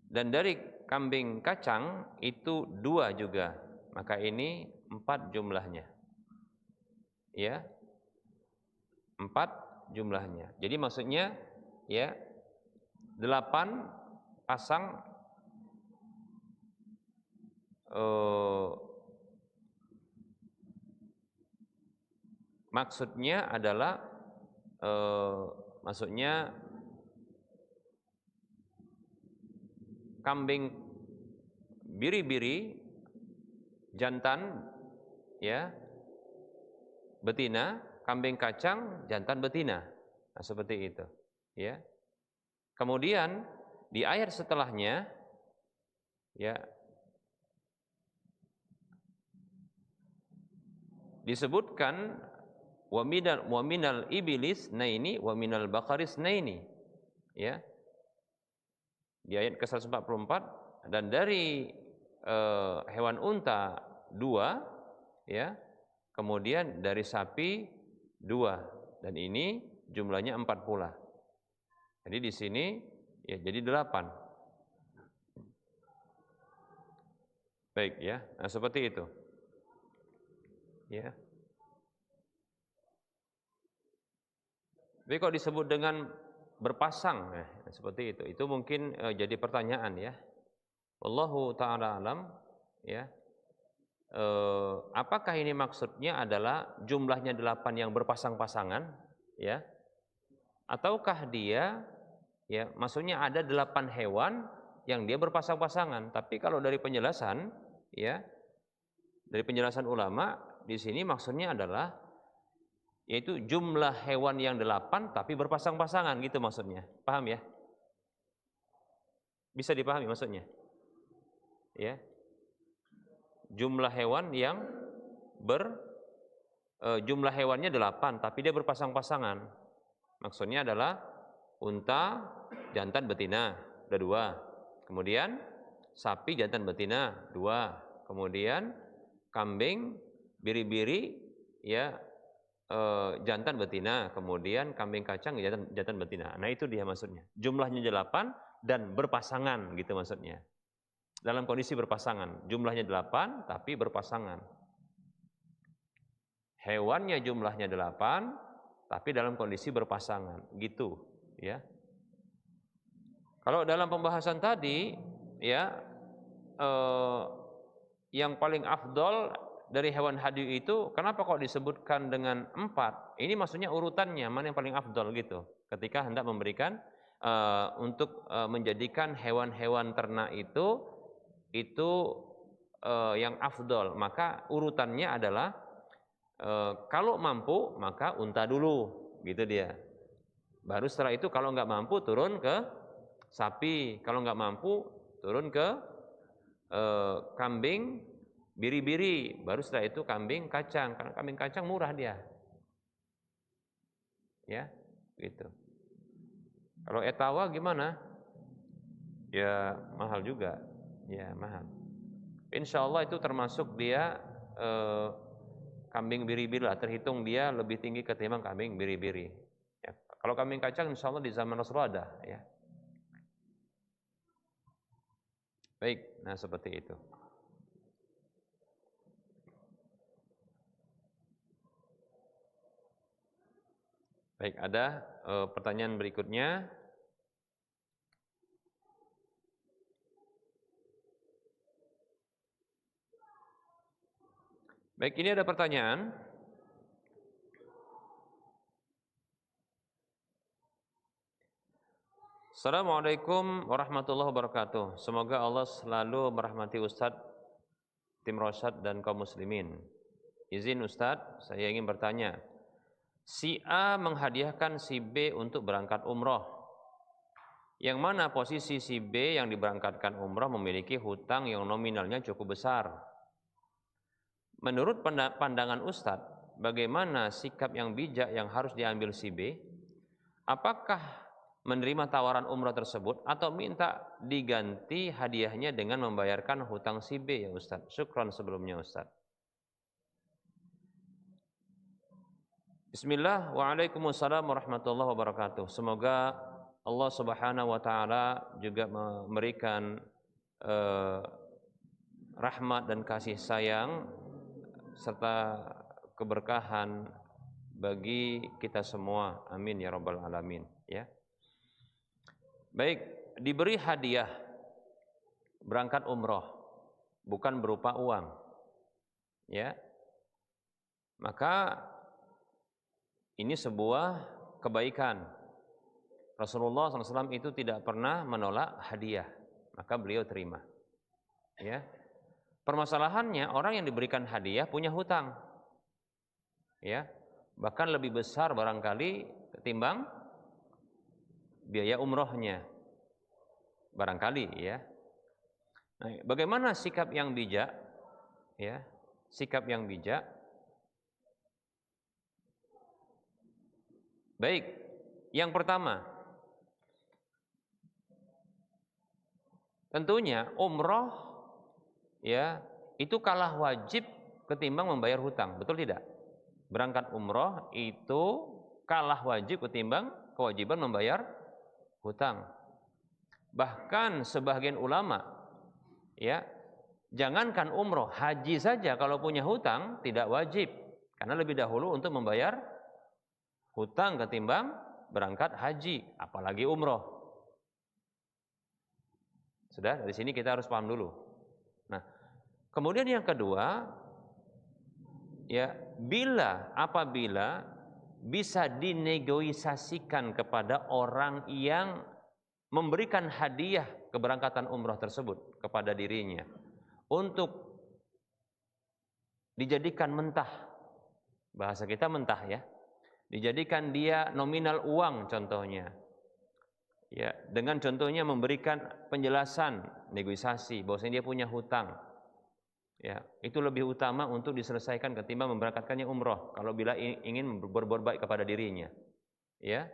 Speaker 1: Dan dari kambing kacang itu 2 juga, maka ini 4 jumlahnya, ya. 4 jumlahnya. Jadi maksudnya, ya, 8 pasang maksudnya adalah maksudnya kambing biri-biri jantan ya betina, kambing kacang jantan betina. Nah, seperti itu ya. Kemudian di ayat setelahnya ya disebutkan wa minal iblis naini wa minal baqaris naini ya. Di ayat ke-144, dan dari hewan unta 2 ya, kemudian dari sapi 2, dan ini jumlahnya 4 pula. Jadi di sini ya jadi 8. Baik ya. Nah, seperti itu. Ya. Tapi kok disebut dengan berpasang, seperti itu. Itu mungkin jadi pertanyaan ya. Wallahu ta'ala alam ya. Apakah ini maksudnya adalah jumlahnya 8 yang berpasang-pasangan ya? Ataukah dia ya maksudnya ada 8 hewan yang dia berpasang-pasangan? Tapi kalau dari penjelasan ya, dari penjelasan ulama di sini maksudnya adalah yaitu jumlah hewan yang 8 tapi berpasang-pasangan gitu maksudnya. Paham ya? Bisa dipahami maksudnya? Ya. Jumlah hewan yang jumlah hewannya 8 tapi dia berpasang-pasangan. Maksudnya adalah unta jantan betina ada 2. Kemudian sapi jantan betina 2. Kemudian kambing biri-biri ya jantan betina, kemudian kambing kacang jantan betina. Nah, itu dia maksudnya. Jumlahnya 8 dan berpasangan gitu maksudnya. Dalam kondisi berpasangan, jumlahnya 8 tapi berpasangan. Hewannya jumlahnya 8 tapi dalam kondisi berpasangan, gitu ya. Kalau dalam pembahasan tadi ya yang paling afdol dari hewan hadyu itu kenapa kok disebutkan dengan 4? Ini maksudnya urutannya mana yang paling afdol gitu. Ketika hendak memberikan untuk menjadikan hewan-hewan ternak itu yang afdol, maka urutannya adalah kalau mampu maka unta dulu, gitu dia. Baru setelah itu kalau nggak mampu turun ke sapi, kalau nggak mampu turun ke kambing biri-biri, baru setelah itu kambing kacang, karena kambing kacang murah dia. Ya, gitu. Kalau etawa gimana? Ya mahal juga. Ya mahal. Insya Allah itu termasuk dia kambing biri-biri lah, terhitung dia lebih tinggi ketimbang kambing biri-biri. Ya. Kalau kambing kacang insya Allah di zaman Rasulullah ada. Ya. Baik, nah seperti itu. Baik, ada pertanyaan berikutnya. Baik, ini ada pertanyaan. Assalamualaikum warahmatullahi wabarakatuh. Semoga Allah selalu merahmati Ustadz, tim Rosyad dan kaum muslimin. Izin Ustadz, saya ingin bertanya. Si A menghadiahkan si B untuk berangkat umroh. Yang mana posisi si B yang diberangkatkan umroh memiliki hutang yang nominalnya cukup besar. Menurut pandangan Ustadz, bagaimana sikap yang bijak yang harus diambil si B? Apakah menerima tawaran umroh tersebut atau minta diganti hadiahnya dengan membayarkan hutang si B ya Ustadz? Syukran sebelumnya Ustadz. Bismillah, waalaikumsalam warahmatullahi wabarakatuh. Semoga Allah subhanahu wa ta'ala juga memberikan rahmat dan kasih sayang serta keberkahan bagi kita semua. Amin ya rabbal alamin. Ya. Baik, diberi hadiah berangkat umroh. bukan berupa uang. Ya. Maka ini sebuah kebaikan. Rasulullah SAW itu tidak pernah menolak hadiah, maka beliau terima. Ya. Permasalahannya orang yang diberikan hadiah punya hutang. Ya. Bahkan lebih besar barangkali ketimbang biaya umrohnya. Barangkali ya. Nah, bagaimana sikap yang bijak? Ya, sikap yang bijak. Baik, yang pertama, tentunya umroh ya itu kalah wajib ketimbang membayar hutang, betul tidak? Berangkat umroh itu kalah wajib ketimbang kewajiban membayar hutang. Bahkan sebagian ulama ya, jangankan umroh, haji saja kalau punya hutang tidak wajib, karena lebih dahulu untuk membayar hutang ketimbang berangkat haji, apalagi umroh. Sudah, dari sini kita harus paham dulu. Nah, kemudian yang kedua, ya, apabila bisa dinegosiasikan kepada orang yang memberikan hadiah keberangkatan umroh tersebut kepada dirinya untuk dijadikan mentah, bahasa kita mentah ya, dijadikan dia nominal uang contohnya. Ya, dengan contohnya memberikan penjelasan negosiasi bahwasanya dia punya hutang. Ya, itu lebih utama untuk diselesaikan ketimbang memberangkatkannya umroh kalau bila ingin berbuat baik kepada dirinya. Ya.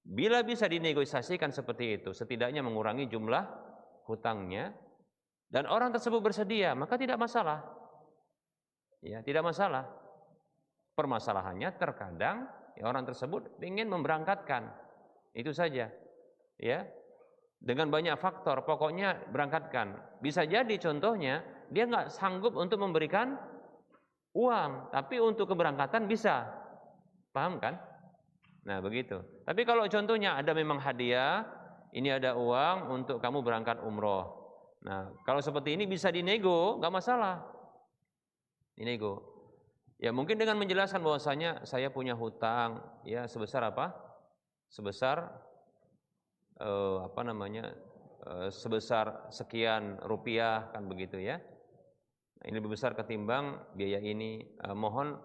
Speaker 1: Bila bisa dinegosiasikan seperti itu, setidaknya mengurangi jumlah hutangnya dan orang tersebut bersedia, maka tidak masalah. Ya, tidak masalah. Permasalahannya terkadang ya, orang tersebut ingin memberangkatkan. Itu saja. Ya, dengan banyak faktor, pokoknya berangkatkan. Bisa jadi contohnya dia nggak sanggup untuk memberikan uang, tapi untuk keberangkatan bisa, paham kan? Nah begitu. Tapi kalau contohnya ada memang hadiah, ini ada uang untuk kamu berangkat umroh. Nah kalau seperti ini bisa dinego, nggak masalah, dinego. Ya mungkin dengan menjelaskan bahwasanya saya punya hutang, ya sebesar apa? Sebesar sebesar sekian rupiah kan begitu ya. Nah, ini lebih besar ketimbang biaya ini. Mohon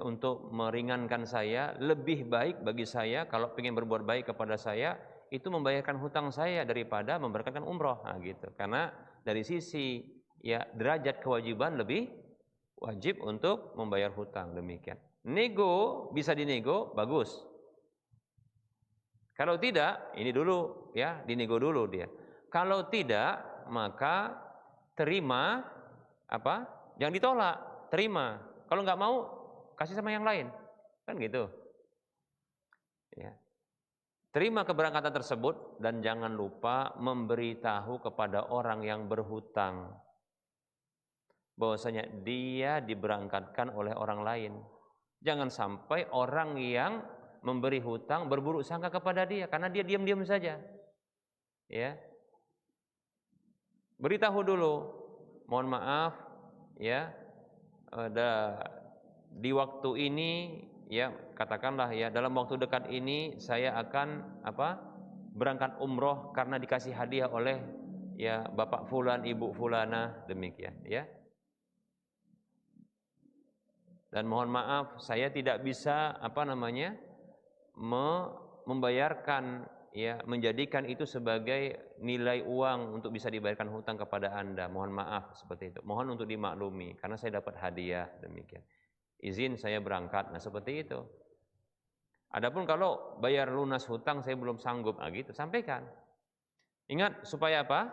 Speaker 1: untuk meringankan saya, lebih baik bagi saya kalau ingin berbuat baik kepada saya itu membayarkan hutang saya daripada memberangkatkan umroh. Nah, gitu. Karena dari sisi ya derajat kewajiban lebih wajib untuk membayar hutang, demikian. Nego bisa dinego, bagus. Kalau tidak, ini dulu ya, dinego dulu dia. Kalau tidak, maka terima apa? Jangan ditolak, terima. Kalau nggak mau, kasih sama yang lain. Kan gitu. Ya. Terima keberangkatan tersebut dan jangan lupa memberitahu kepada orang yang berhutang bahwasanya dia diberangkatkan oleh orang lain. Jangan sampai orang yang memberi hutang berburuk sangka kepada dia karena dia diam-diam saja. Ya. Beritahu dulu, mohon maaf ya, di waktu ini ya, katakanlah ya, dalam waktu dekat ini saya akan berangkat umroh karena dikasih hadiah oleh ya Bapak fulan, Ibu fulana, demikian ya. Dan mohon maaf saya tidak bisa membayarkan ya, menjadikan itu sebagai nilai uang untuk bisa dibayarkan hutang kepada Anda. Mohon maaf seperti itu. Mohon untuk dimaklumi karena saya dapat hadiah, demikian. Izin saya berangkat. Nah, seperti itu. Adapun kalau bayar lunas hutang saya belum sanggup, gitu, sampaikan. Ingat supaya apa?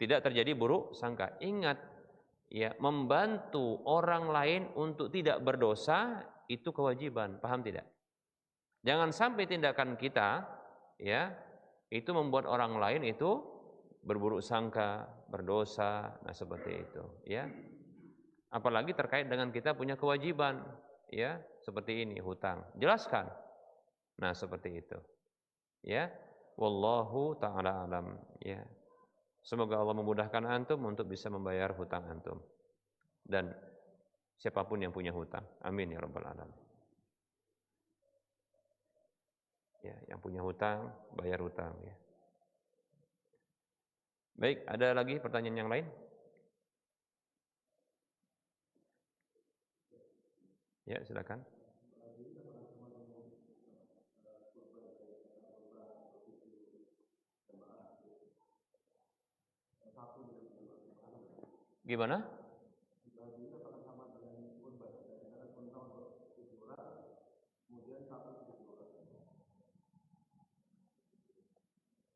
Speaker 1: Tidak terjadi buruk sangka. Ingat ya, membantu orang lain untuk tidak berdosa itu kewajiban, paham tidak? Jangan sampai tindakan kita ya itu membuat orang lain itu berburuk sangka, berdosa, nah seperti itu ya. Apalagi terkait dengan kita punya kewajiban ya, seperti ini hutang. Jelaskan. Nah, seperti itu. Ya. Wallahu taala alam ya. Semoga Allah memudahkan antum untuk bisa membayar hutang antum dan siapapun yang punya hutang. Amin ya rabbal alamin. Ya, yang punya hutang bayar hutang ya. Baik, ada lagi pertanyaan yang lain? Ya, silakan. Gimana?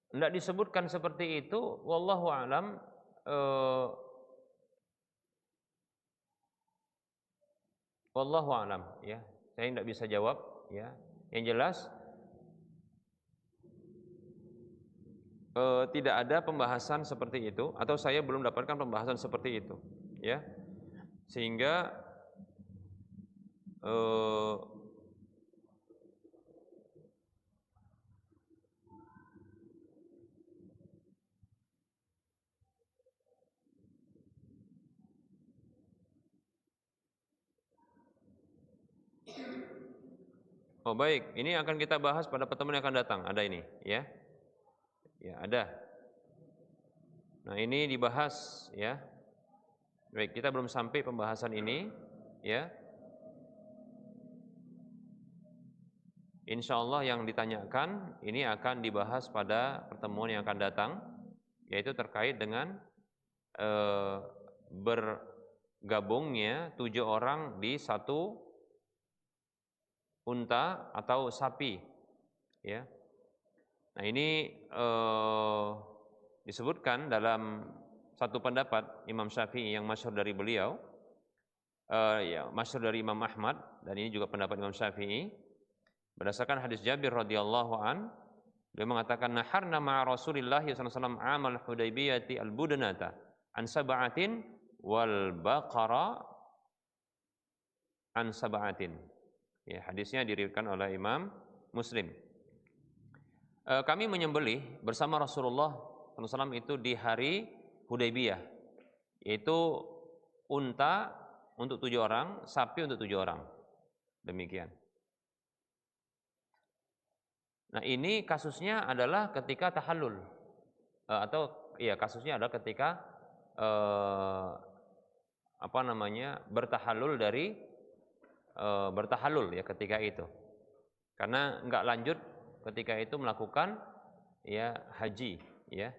Speaker 1: Tidak disebutkan seperti itu, wallahu alam. Wallahu alam ya. Saya tidak bisa jawab ya. Yang jelas tidak ada pembahasan seperti itu atau saya belum dapatkan pembahasan seperti itu ya. Sehingga oh baik, ini akan kita bahas pada pertemuan yang akan datang. Ada ini, ya, ya ada. Nah ini dibahas, ya. Baik, kita belum sampai pembahasan ini, ya. Insya Allah yang ditanyakan ini akan dibahas pada pertemuan yang akan datang, yaitu terkait dengan bergabungnya 7 orang di satu unta atau sapi, ya. Nah ini disebutkan dalam satu pendapat Imam Syafi'i yang masyhur dari beliau, ya masyhur dari Imam Ahmad, dan ini juga pendapat Imam Syafi'i berdasarkan hadis Jabir radhiyallahu an, beliau mengatakan naharna ma'a Rasulillah sallallahu alaihi wasallam amal Hudaybiyati al-budnata an sab'atin wal baqara an sab'atin. Ya, hadisnya diriwayatkan oleh Imam Muslim. Kami menyembelih bersama Rasulullah SAW itu di hari Hudaybiyah, yaitu unta untuk 7 orang, sapi untuk 7 orang. Demikian. Nah ini kasusnya adalah ketika tahallul, atau ya kasusnya adalah ketika bertahallul dari bertahallul ya ketika itu, karena enggak lanjut ketika itu melakukan ya haji ya,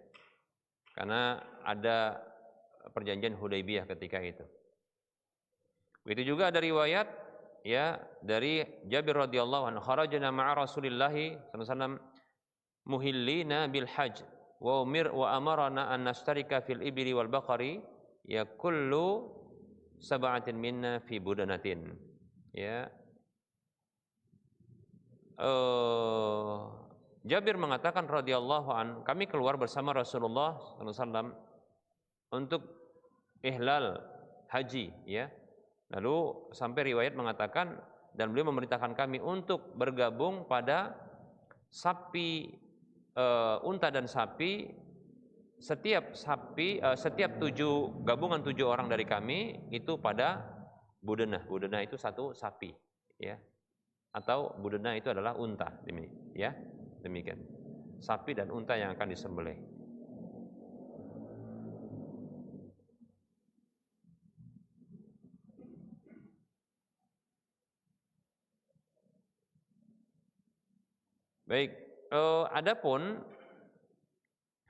Speaker 1: karena ada perjanjian Hudaybiyah ketika itu. Begitu juga ada riwayat ya dari Jabir radhiyallahu anhu, kharajna ma'a Rasulillah sallallahu alaihi wasallam muhillina bil hajj wa amarna an nashtarika fil ibli wal baqari ya kullu sab'atin minna fi budanatin. Ya, Jabir mengatakan radhiyallahu an, kami keluar bersama Rasulullah SAW untuk ihlal haji, ya. Lalu sampai riwayat mengatakan dan beliau memerintahkan kami untuk bergabung pada sapi, unta dan sapi. Setiap 7 gabungan 7 orang dari kami itu pada budenah. Budenah itu satu sapi, ya. Atau budenah itu adalah unta, ya. Demikian. Sapi dan unta yang akan disembelih. Baik, adapun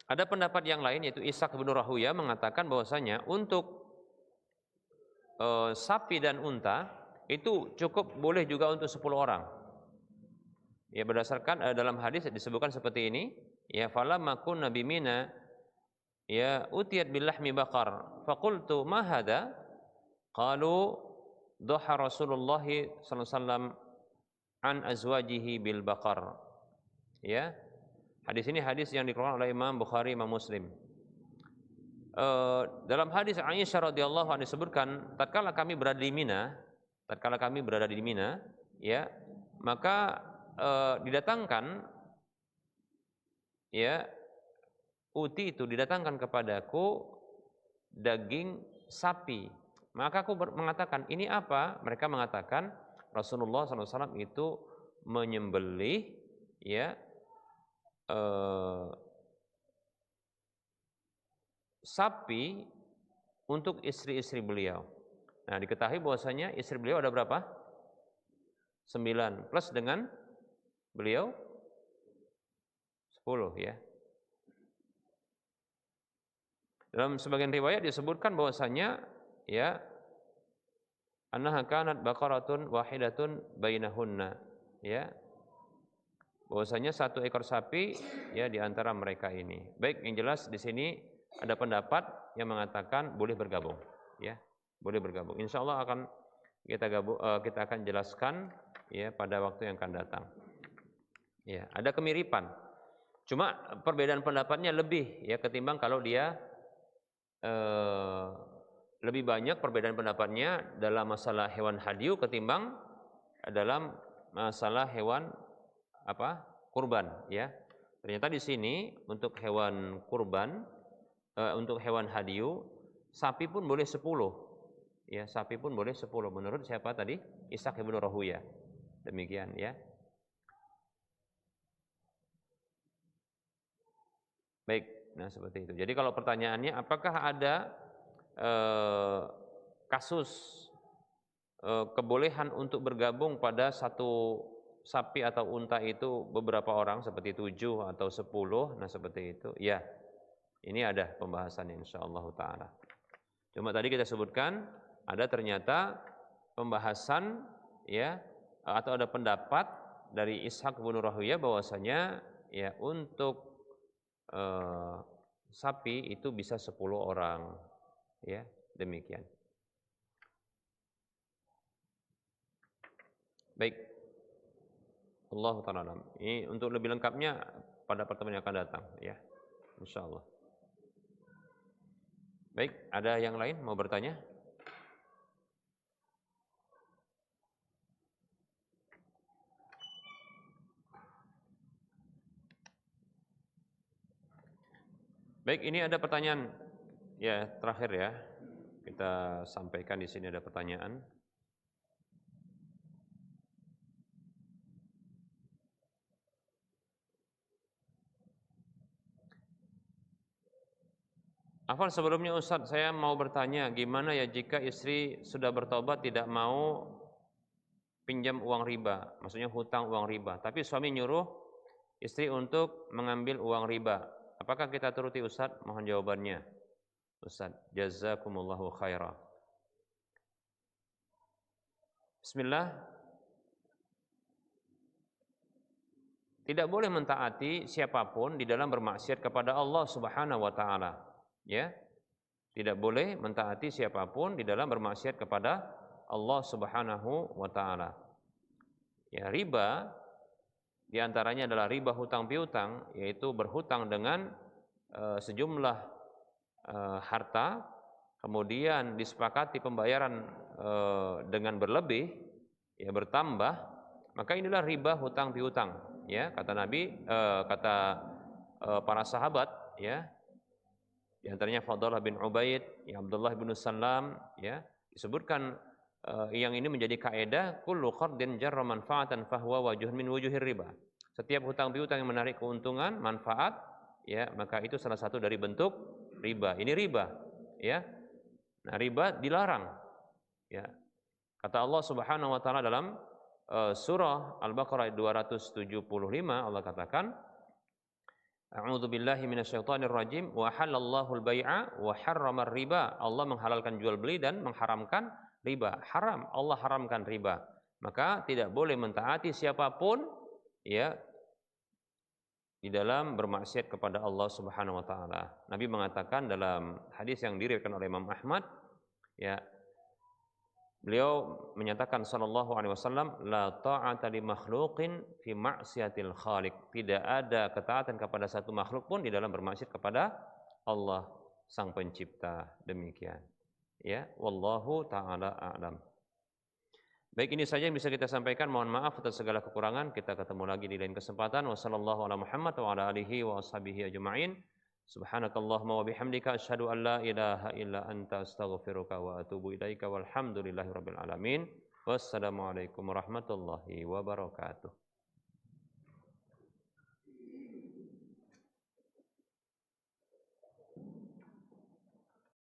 Speaker 1: ada pendapat yang lain yaitu Ishaq bin Rahuya mengatakan bahwasanya untuk sapi dan unta itu cukup boleh juga untuk 10 orang. Ya berdasarkan dalam hadis disebutkan seperti ini, ya falamma kunna bimina ya utiyat bil lahmi baqar faqultu ma hada qalu dhaha Rasulullah sallallahu alaihi wasallam an azwajihi bil baqar. Ya. Hadis ini hadis yang dikeluarkan oleh Imam Bukhari, Imam Muslim. Dalam hadis Aisyah radhiyallahu anha disebutkan tatkala kami berada di Mina, ya, maka didatangkan ya uti itu didatangkan kepadaku daging sapi. Maka aku mengatakan, ini apa? Mereka mengatakan Rasulullah SAW itu menyembelih ya sapi untuk istri-istri beliau. Nah, diketahui bahwasanya istri beliau ada berapa? 9 plus dengan beliau 10 ya. Dalam sebagian riwayat disebutkan bahwasanya ya annaha kanat baqaratun wahidatun bainahunna ya. Bahwasanya satu ekor sapi ya di antara mereka ini. Baik, yang jelas di sini ada pendapat yang mengatakan boleh bergabung ya. Boleh bergabung. Insyaallah akan kita akan jelaskan ya pada waktu yang akan datang. Ya, ada kemiripan. Cuma perbedaan pendapatnya lebih ya ketimbang kalau dia lebih banyak perbedaan pendapatnya dalam masalah hewan hadyu ketimbang dalam masalah hewan kurban ya. Ternyata di sini untuk hewan kurban untuk hewan hadyu sapi pun boleh 10. Ya, sapi pun boleh 10 menurut siapa tadi? Ishaq ibnu Rahuya. Demikian ya. Baik, nah seperti itu. Jadi kalau pertanyaannya apakah ada kasus kebolehan untuk bergabung pada satu sapi atau unta itu beberapa orang seperti 7 atau 10, nah seperti itu. Ya, ini ada pembahasannya insyaallah ta'ala. Cuma tadi kita sebutkan ada ternyata pembahasan ya atau ada pendapat dari Ishaq bin Rahuyah bahwasanya ya untuk sapi itu bisa 10 orang ya, demikian. Baik. Allah ta'ala. Ini untuk lebih lengkapnya pada pertemuan yang akan datang ya. Insyaallah. Baik, ada yang lain mau bertanya? Baik, ini ada pertanyaan ya terakhir ya. Kita sampaikan di sini ada pertanyaan. Afwan, sebelumnya Ustaz, saya mau bertanya, gimana ya jika istri sudah bertobat tidak mau pinjam uang riba, maksudnya hutang uang riba, tapi suami nyuruh istri untuk mengambil uang riba. Apakah kita turuti Ustaz? Mohon jawabannya. Ustaz, jazakumullahu khairah. Bismillah. Tidak boleh mentaati siapapun di dalam bermaksiat kepada Allah Subhanahu wa taala. Ya. Tidak boleh mentaati siapapun di dalam bermaksiat kepada Allah Subhanahu wa taala. Ya, riba di antaranya adalah riba hutang piutang, yaitu berhutang dengan sejumlah harta, kemudian disepakati pembayaran dengan berlebih, ya bertambah, maka inilah riba hutang piutang, ya kata Nabi, kata para sahabat, ya di antaranya Fadhalah bin Ubaid, ya Abdullah bin Salam, ya disebutkan yang ini menjadi kaidah kullu qardin jarra manfaatan fahuwa wajhun min wujuhir riba. Setiap hutang piutang yang menarik keuntungan, manfaat, ya maka itu salah satu dari bentuk riba. Ini riba, ya. Nah, riba dilarang. Ya. Kata Allah Subhanahu wa taala dalam surah Al-Baqarah 275, Allah katakan, A'udzu billahi minasyaitonir rajim wa halallahu al-bai'a wa harrama riba. Allah menghalalkan jual beli dan mengharamkan riba. Haram, Allah haramkan riba. Maka tidak boleh mentaati siapapun ya di dalam bermaksiat kepada Allah Subhanahu wa taala. Nabi mengatakan dalam hadis yang diriwayatkan oleh Imam Ahmad, ya beliau menyatakan sallallahu alaihi wasallam, la ta'ata li makhluqin fi ma'siyatil khaliq. Tidak ada ketaatan kepada satu makhluk pun di dalam bermaksiat kepada Allah Sang Pencipta. Demikian. Ya, wallahu taala a'lam. Baik, ini saja yang bisa kita sampaikan. Mohon maaf atas segala kekurangan. Kita ketemu lagi di lain kesempatan. Wassallallahu ala Muhammad wa ala alihi wa ashabihi ajma'in. Subhanakallahumma wa bihamdika asyhadu an la ilaha illa anta astaghfiruka wa atubu ilaika walhamdulillahirabbil alamin. Wassalamualaikum warahmatullahi wabarakatuh.